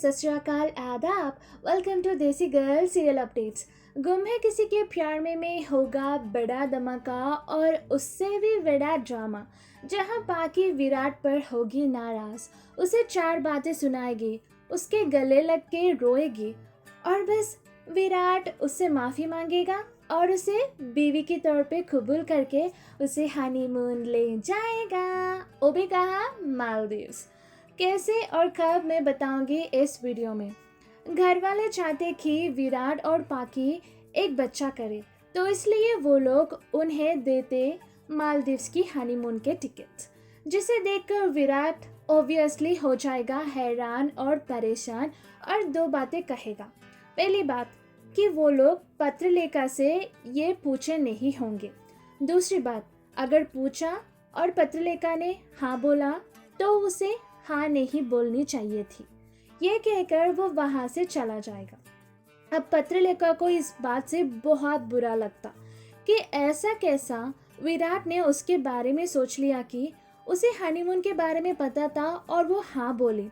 सत श्री अकाल, आदाब। वेलकम टू देसी गर्ल सीरियल अपडेट्स। गुम है किसी के प्यार में होगा बड़ा धमाका और उससे भी बड़ा ड्रामा। जहां पाकी विराट पर होगी नाराज, उसे चार बातें सुनाएगी, उसके गले लग के रोएगी और बस विराट उससे माफी मांगेगा और उसे बीवी के तौर पे कबूल करके उसे हनीमून ले जाएगा, वो भी कहा मालदीव्स। कैसे और कब मैं बताऊंगी इस वीडियो में। घर वाले चाहते कि विराट और पाकी एक बच्चा करे, तो इसलिए वो लोग उन्हें देते मालदीव्स की हनीमून के टिकट्स, जिसे देखकर विराट ऑब्वियसली हो जाएगा हैरान और परेशान और दो बातें कहेगा। पहली बात कि वो लोग पत्रलेखा से ये पूछे नहीं होंगे। दूसरी बात, अगर पूछा और पत्रलेखा ने हाँ बोला तो उसे हाँ नहीं बोलनी चाहिए थी। ये कहकर वो वहां से चला जाएगा। अब पत्रलेखा को इस बात से बहुत बुरा लगता कि ऐसा कैसा विराट ने उसके बारे में सोच लिया कि उसे हनीमून के बारे में पता था और वो हाँ बोली,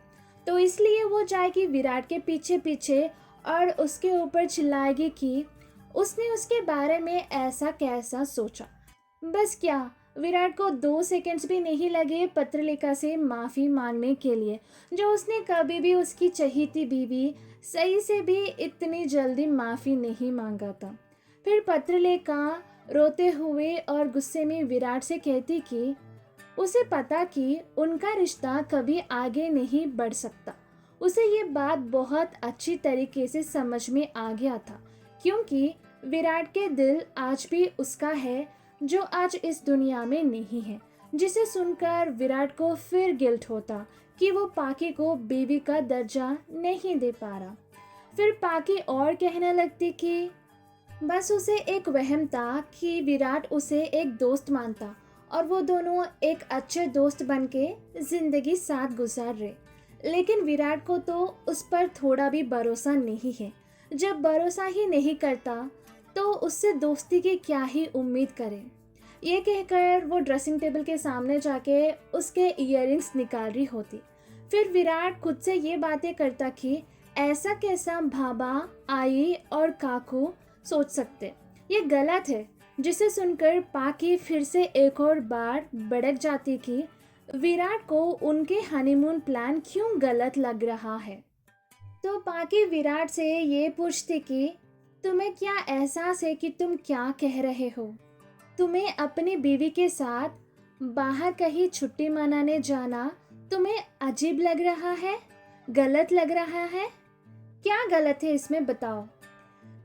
तो इसलिए वो जाएगी विराट के पीछे पीछे और उसके ऊपर चिल्लाएगी कि उसने उसके बारे में ऐसा कैसा सोचा। बस क्या, विराट को 2 सेकंड्स भी नहीं लगे पत्रलेखा से माफ़ी मांगने के लिए, जो उसने कभी भी उसकी चहीती बीवी सही से भी इतनी जल्दी माफ़ी नहीं मांगा था। फिर पत्रलेखा रोते हुए और गुस्से में विराट से कहती कि उसे पता कि उनका रिश्ता कभी आगे नहीं बढ़ सकता। उसे ये बात बहुत अच्छी तरीके से समझ में आ गया था, क्योंकि विराट के दिल आज भी उसका है जो आज इस दुनिया में नहीं है। जिसे सुनकर विराट को फिर गिल्ट होता कि वो पाकी को बीवी का दर्जा नहीं दे पा रहा। फिर पाकी और कहने लगती कि बस उसे एक वहम था कि विराट उसे एक दोस्त मानता और वो दोनों एक अच्छे दोस्त बनके जिंदगी साथ गुजार रहे। लेकिन विराट को तो उस पर थोड़ा भी भरोसा नहीं है। जब भरोसा ही नहीं करता तो उससे दोस्ती की क्या ही उम्मीद करें। ये कहकर वो ड्रेसिंग टेबल के सामने जाके उसके इयररिंग्स निकाल रही होती। फिर विराट खुद से ये बातें करता कि ऐसा कैसा भाभा, आई और काकू सोच सकते, ये गलत है। जिसे सुनकर पाकी फिर से एक और बार भड़क जाती कि विराट को उनके हनीमून प्लान क्यों गलत लग रहा है। तो पाकी विराट से ये पूछती कि तुम्हें क्या एहसास है कि तुम क्या कह रहे हो? तुम्हें अपनी बीवी के साथ बाहर कहीं छुट्टी मनाने जाना तुम्हें अजीब लग रहा है, गलत लग रहा है? क्या गलत है इसमें बताओ।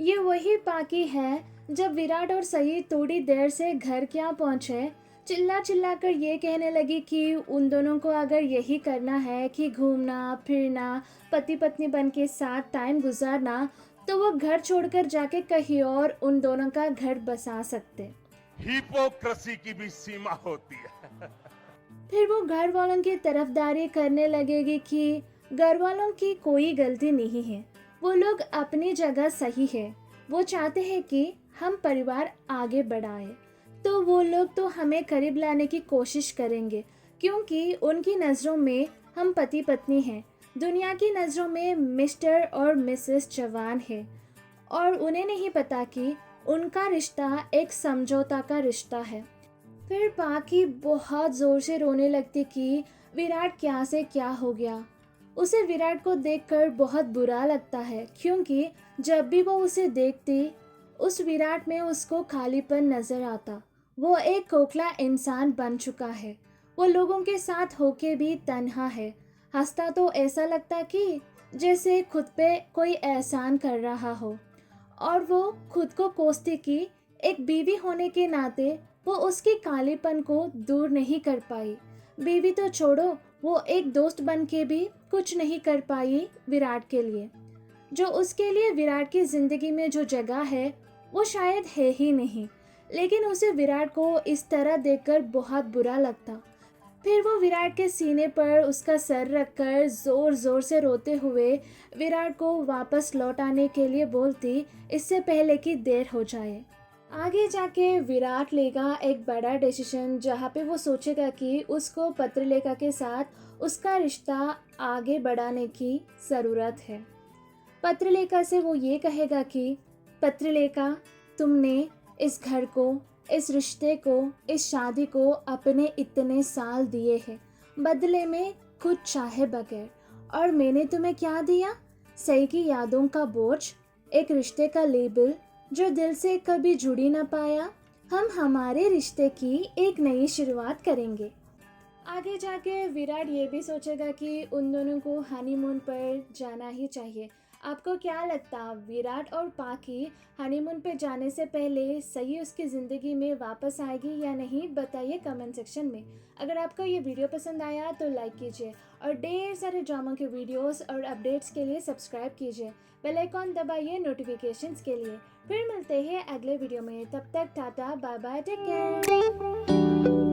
ये वही पाकी है जब विराट और सही थोड़ी देर से घर क्या पहुंचे, चिल्ला चिल्ला कर ये कहने लगी कि उन दोनों को अगर यही करना है कि घूमना फिरना, पति पत्नी बन के साथ टाइम गुजारना, तो वो घर छोड़कर जाके कहीं और उन दोनों का घर बसा सकते। हिपोक्रेसी की भी सीमा होती है। फिर वो घर वालों की तरफदारी करने लगेगी कि घर वालों की कोई गलती नहीं है, वो लोग अपनी जगह सही है। वो चाहते हैं कि हम परिवार आगे बढ़ाए, तो वो लोग तो हमें करीब लाने की कोशिश करेंगे, क्योंकि उनकी नज़रों में हम पति पत्नी हैं। दुनिया की नज़रों में मिस्टर और मिसेस जवान है और उन्हें नहीं पता कि उनका रिश्ता एक समझौता का रिश्ता है। फिर पाकी बहुत जोर से रोने लगती कि विराट क्या से क्या हो गया। उसे विराट को देखकर बहुत बुरा लगता है, क्योंकि जब भी वो उसे देखती उस विराट में उसको खालीपन नजर आता। वो एक खोखला इंसान बन चुका है। वो लोगों के साथ होके भी तन्हा है। हंसता तो ऐसा लगता कि जैसे खुद पे कोई एहसान कर रहा हो, और वो खुद को कोसती कि एक बीवी होने के नाते वो उसके कालेपन को दूर नहीं कर पाई। बीवी तो छोड़ो, वो एक दोस्त बन के भी कुछ नहीं कर पाई विराट के लिए। जो उसके लिए विराट की जिंदगी में जो जगह है वो शायद है ही नहीं। लेकिन उसे विराट को इस तरह देखकर बहुत बुरा लगता। फिर वो विराट के सीने पर उसका सर रखकर जोर जोर से रोते हुए विराट को वापस लौट आने के लिए बोलती, इससे पहले कि देर हो जाए। आगे जाके विराट लेगा एक बड़ा डिसीजन जहाँ पे वो सोचेगा कि उसको पत्रलेखा के साथ उसका रिश्ता आगे बढ़ाने की ज़रूरत है। पत्रलेखा से वो ये कहेगा कि पत्रलेखा, तुमने इस घर को, इस रिश्ते को, इस शादी को अपने इतने साल दिए हैं बदले में कुछ चाहे बगैर, और मैंने तुम्हें क्या दिया? सही की यादों का बोझ, एक रिश्ते का लेबल जो दिल से कभी जुड़ी ना पाया। हम हमारे रिश्ते की एक नई शुरुआत करेंगे। आगे जाके विराट ये भी सोचेगा कि उन दोनों को हनीमून पर जाना ही चाहिए। आपको क्या लगता, विराट और पाकी हनीमून पे जाने से पहले सही उसकी ज़िंदगी में वापस आएगी या नहीं? बताइए कमेंट सेक्शन में। अगर आपको ये वीडियो पसंद आया तो लाइक कीजिए और ढेर सारे ड्रामा के वीडियोस और अपडेट्स के लिए सब्सक्राइब कीजिए। बेल आइकॉन दबाइए नोटिफिकेशंस के लिए। फिर मिलते हैं अगले वीडियो में। तब तक tata, bye bye, take care.